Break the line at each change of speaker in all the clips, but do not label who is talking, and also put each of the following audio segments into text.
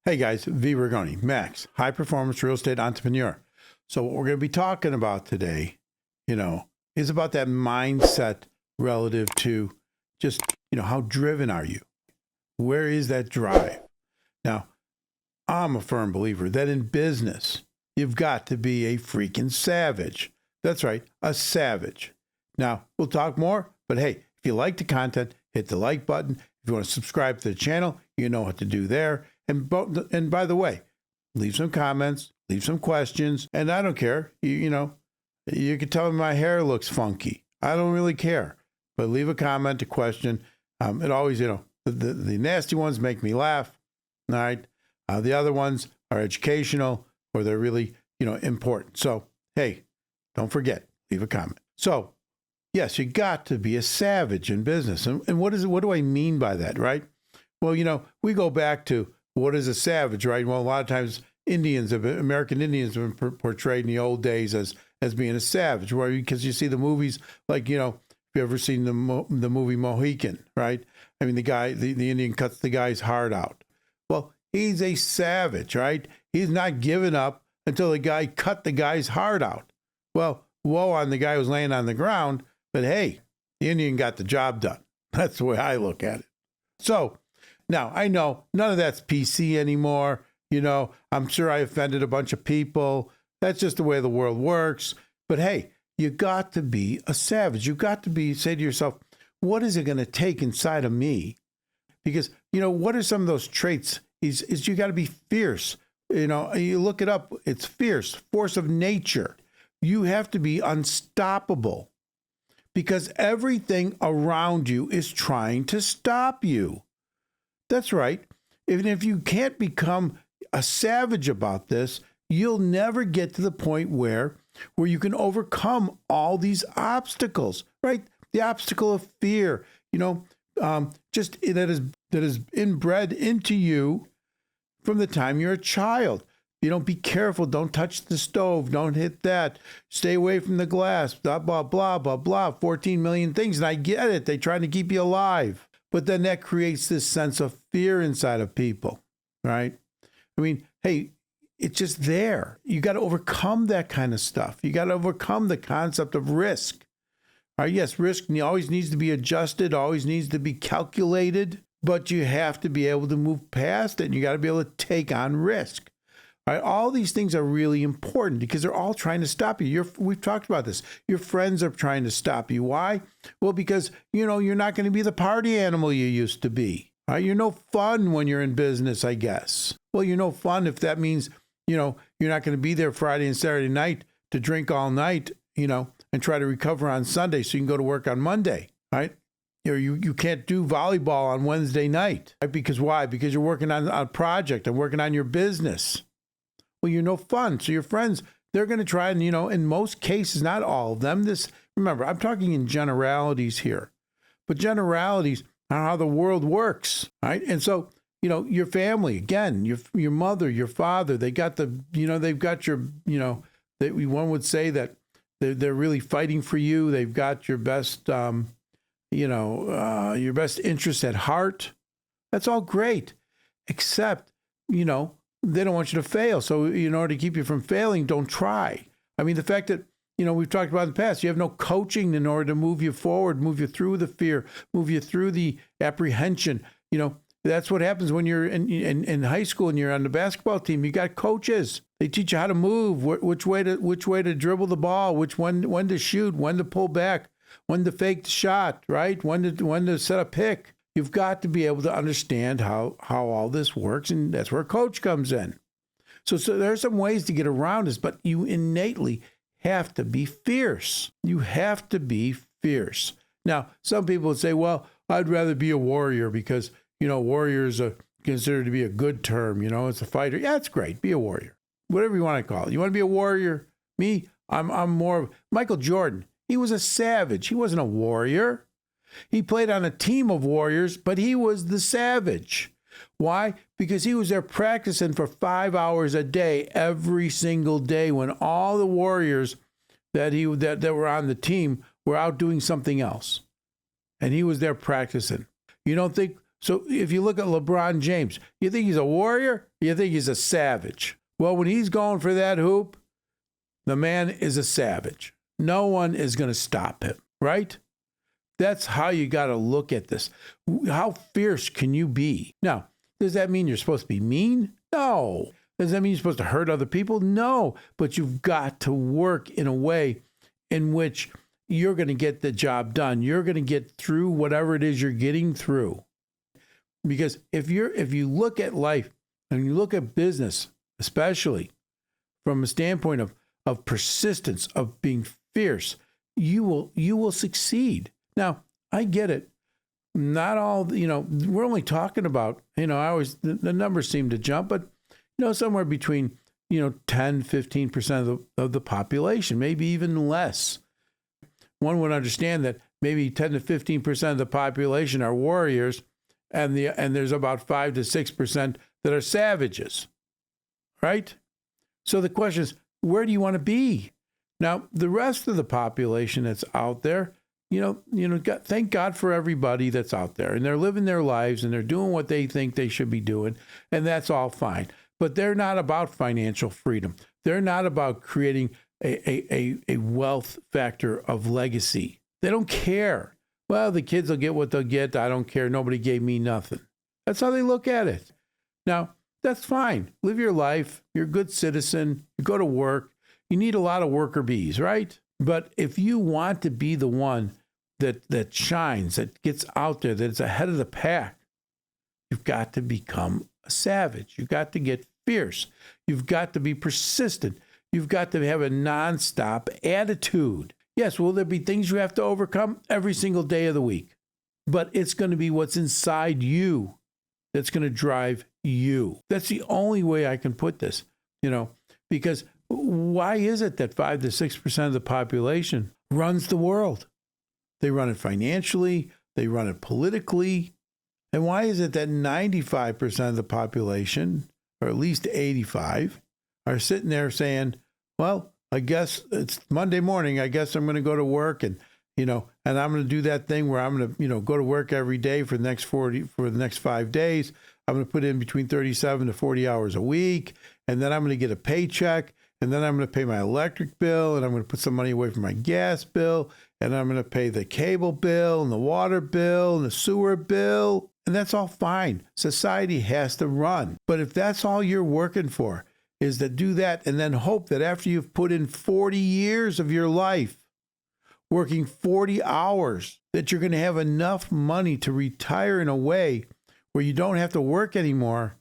Hey guys, V. Rigoni, Max, high performance real estate entrepreneur. So what we're going to be talking about today, is about that mindset relative to just, how driven are you? Where is that drive? Now, I'm a firm believer that in business, you've got to be a freaking savage. That's right, a savage. Now, we'll talk more, but hey, if you like the content, hit the like button. If you want to subscribe to the channel, you know what to do there. And by the way, leave some comments, leave some questions, and I don't care. You can tell me my hair looks funky. I don't really care. But leave a comment, a question. It always, the nasty ones make me laugh. All right. The other ones are educational or they're really, important. So, hey, don't forget, leave a comment. So, yes, you got to be a savage in business. And what do I mean by that, right? Well, we go back to what is a savage, right? Well, a lot of times American Indians have been portrayed in the old days as being a savage, right? Because you see the movies like, if you ever seen the movie Mohican, right? I mean, the Indian cuts the guy's heart out. Well, he's a savage, right? He's not giving up until the guy cut the guy's heart out. Well, woe on the guy who's laying on the ground, but hey, the Indian got the job done. That's the way I look at it. So now I know none of that's PC anymore. I'm sure I offended a bunch of people. That's just the way the world works. But hey, you got to be a savage. You got to say to yourself, what is it going to take inside of me? Because, what are some of those traits? Is you got to be fierce. You look it up. It's fierce, force of nature. You have to be unstoppable because everything around you is trying to stop you. That's right. Even if you can't become a savage about this, you'll never get to the point where you can overcome all these obstacles, right? The obstacle of fear, just that is inbred into you from the time you're a child. Be careful. Don't touch the stove. Don't hit that. Stay away from the glass. Blah, blah, blah, blah, blah. 14 million things. And I get it. They're trying to keep you alive. But then that creates this sense of fear inside of people, right? I mean, hey, it's just there. You got to overcome that kind of stuff. You got to overcome the concept of risk. All right, yes, risk always needs to be adjusted, always needs to be calculated, but you have to be able to move past it. And you got to be able to take on risk. All right, all these things are really important because they're all trying to stop you. We've talked about this. Your friends are trying to stop you. Why? Well, because, you're not going to be the party animal you used to be. All right, you're no fun when you're in business, I guess. Well, you're no fun if that means, you're not going to be there Friday and Saturday night to drink all night, and try to recover on Sunday so you can go to work on Monday, right? You can't do volleyball on Wednesday night, right? Because why? Because you're working on a project and working on your business. Well, you're no fun. So your friends, they're going to try and, in most cases, not all of them. Remember, I'm talking in generalities here, but generalities are how the world works, right? And so, your family, again, your mother, your father, they got they've got your, one would say that they're really fighting for you. They've got your best, your best interest at heart. That's all great, except, they don't want you to fail. So in order to keep you from failing, don't try. I mean, the fact that, we've talked about in the past, you have no coaching in order to move you forward, move you through the fear, move you through the apprehension. That's what happens when you're in high school and you're on the basketball team. You got coaches. They teach you how to move, which way to dribble the ball, when to shoot, when to pull back, when to fake the shot, right? When to set a pick. You've got to be able to understand how all this works, and that's where a coach comes in. So there are some ways to get around this, but you innately have to be fierce. You have to be fierce. Now, some people would say, well, I'd rather be a warrior because, warriors are considered to be a good term. It's a fighter. Yeah, it's great. Be a warrior. Whatever you want to call it. You want to be a warrior? Me, I'm more of Michael Jordan. He was a savage. He wasn't a warrior. He played on a team of warriors, but he was the savage. Why? Because he was there practicing for 5 hours a day, every single day, when all the warriors that were on the team were out doing something else. And he was there practicing. You don't think So if you look at LeBron James, you think he's a warrior? You think he's a savage? Well, when he's going for that hoop, the man is a savage. No one is going to stop him, right? That's how you got to look at this. How fierce can you be? Now, does that mean you're supposed to be mean? No. Does that mean you're supposed to hurt other people? No. But you've got to work in a way in which you're going to get the job done. You're going to get through whatever it is you're getting through. Because if you look at life and you look at business, especially from a standpoint of persistence, of being fierce, you will succeed. Now, I get it. Not all, we're only talking about, the numbers seem to jump, but, somewhere between, 10, 15% of the population, maybe even less. One would understand that maybe 10 to 15% of the population are warriors, and there's about 5 to 6% that are savages, right? So the question is, where do you want to be? Now, the rest of the population that's out there, thank God for everybody that's out there, and they're living their lives and they're doing what they think they should be doing, and that's all fine. But they're not about financial freedom. They're not about creating a wealth factor of legacy. They don't care. Well, the kids will get what they'll get. I don't care. Nobody gave me nothing. That's how they look at it. Now, that's fine. Live your life. You're a good citizen. You go to work. You need a lot of worker bees, right? But if you want to be the one that shines, that gets out there, that's ahead of the pack, you've got to become a savage. You've got to get fierce. You've got to be persistent. You've got to have a nonstop attitude. Yes, will there be things you have to overcome every single day of the week? But it's going to be what's inside you that's going to drive you. That's the only way I can put this, because why is it that 5 to 6% of the population runs the world? They run it financially, they run it politically. And why is it that 95% of the population, or at least 85, are sitting there saying, well, I guess it's Monday morning. I guess I'm going to go to work and I'm going to do that thing where I'm going to, go to work every day for the next 5 days. I'm going to put in between 37 to 40 hours a week. And then I'm going to get a paycheck. And then I'm going to pay my electric bill. And I'm going to put some money away from my gas bill. And I'm going to pay the cable bill and the water bill and the sewer bill. And that's all fine. Society has to run. But if that's all you're working for, is to do that and then hope that after you've put in 40 years of your life, working 40 hours, that you're going to have enough money to retire in a way where you don't have to work anymore.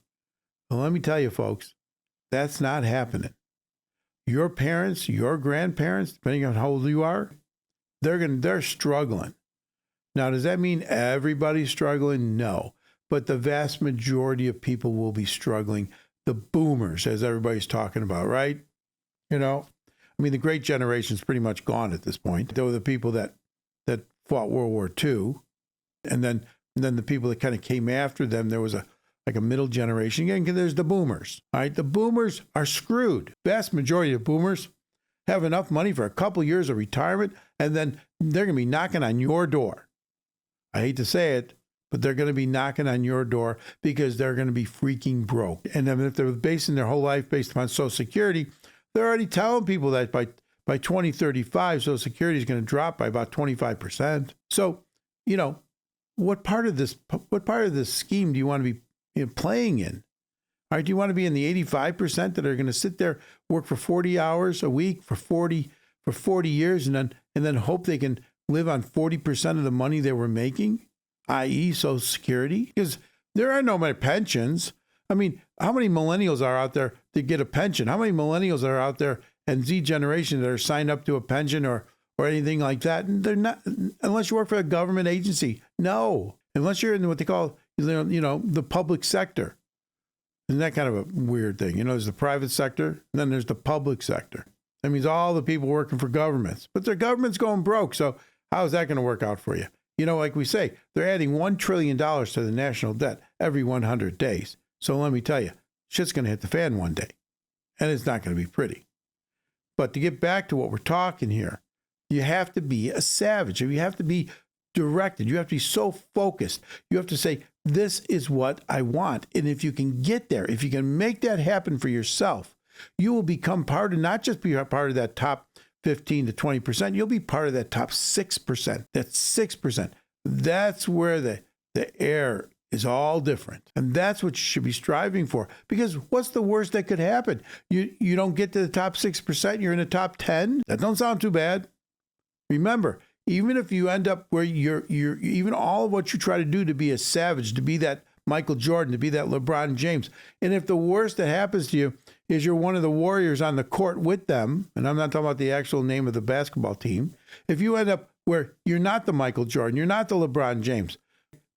Well, let me tell you, folks, that's not happening. Your parents, your grandparents, depending on how old you are, they're struggling. Now, does that mean everybody's struggling? No. But the vast majority of people will be struggling. The boomers, as everybody's talking about, right? The great generation's pretty much gone at this point. They were the people that fought World War II. And then the people that kind of came after them, there was a middle generation. Again, there's the boomers. All right, the boomers are screwed. Vast majority of boomers have enough money for a couple years of retirement, and then they're going to be knocking on your door. I hate to say it, but they're going to be knocking on your door because they're going to be freaking broke. And then if they're basing their whole life based upon Social Security, they're already telling people that by 2035, Social Security is going to drop by about 25%. So, what part of this scheme do you want to be playing in? All right, do you want to be in the 85% that are going to sit there, work for 40 hours a week for 40 years, and then hope they can live on 40% of the money they were making, i.e. Social Security? Because there are no more pensions. I mean, how many millennials are out there that get a pension? How many millennials are out there and Z generation that are signed up to a pension or anything like that? And they're not, unless you work for a government agency. No, unless you're in what they call, the public sector. Isn't that kind of a weird thing? There's the private sector, and then there's the public sector. That means all the people working for governments, but their government's going broke. So how is that going to work out for you? Like we say, they're adding $1 trillion to the national debt every 100 days. So let me tell you, shit's going to hit the fan one day, and it's not going to be pretty. But to get back to what we're talking here, you have to be a savage. You have to be directed. You have to be so focused. You have to say, this is what I want. And if you can get there, if you can make that happen for yourself, you will become part of, not just be a part of that top 15 to 20%, you'll be part of that top 6%. That's 6%. That's where the air is all different. And that's what you should be striving for. Because what's the worst that could happen? You don't get to the top 6%, you're in the top 10. That don't sound too bad. Remember, even if you end up where you're even all of what you try to do to be a savage, to be that Michael Jordan, to be that LeBron James, and if the worst that happens to you is you're one of the Warriors on the court with them, and I'm not talking about the actual name of the basketball team, if you end up where you're not the Michael Jordan, you're not the LeBron James,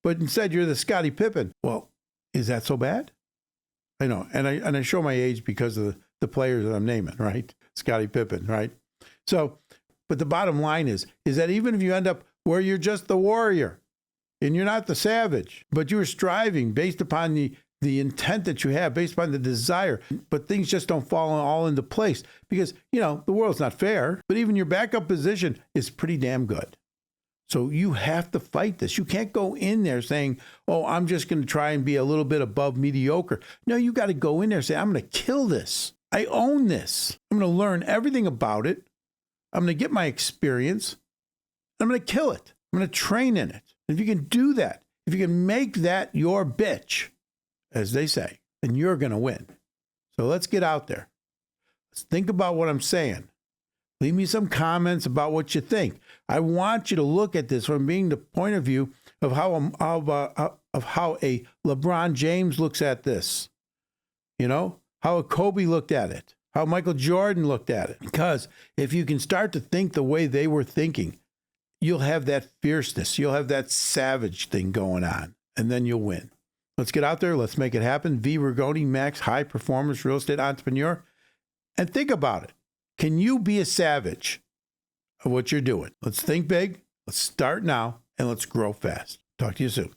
but instead you're the Scottie Pippen, well, is that so bad? I know, and I show my age because of the players that I'm naming, right? Scottie Pippen, right? So, but the bottom line is that even if you end up where you're just the warrior and you're not the savage, but you're striving based upon the intent that you have, based upon the desire, but things just don't fall all into place because, the world's not fair, but even your backup position is pretty damn good. So you have to fight this. You can't go in there saying, oh, I'm just going to try and be a little bit above mediocre. No, you got to go in there and say, I'm going to kill this. I own this. I'm going to learn everything about it. I'm going to get my experience. I'm going to kill it. I'm going to train in it. And if you can do that, if you can make that your bitch, as they say, then you're going to win. So let's get out there. Let's think about what I'm saying. Leave me some comments about what you think. I want you to look at this from being the point of view of how a LeBron James looks at this. How a Kobe looked at it. How Michael Jordan looked at it. Because if you can start to think the way they were thinking, you'll have that fierceness. You'll have that savage thing going on. And then you'll win. Let's get out there. Let's make it happen. V. Rigoni, Max, high performance real estate entrepreneur. And think about it. Can you be a savage of what you're doing? Let's think big. Let's start now. And let's grow fast. Talk to you soon.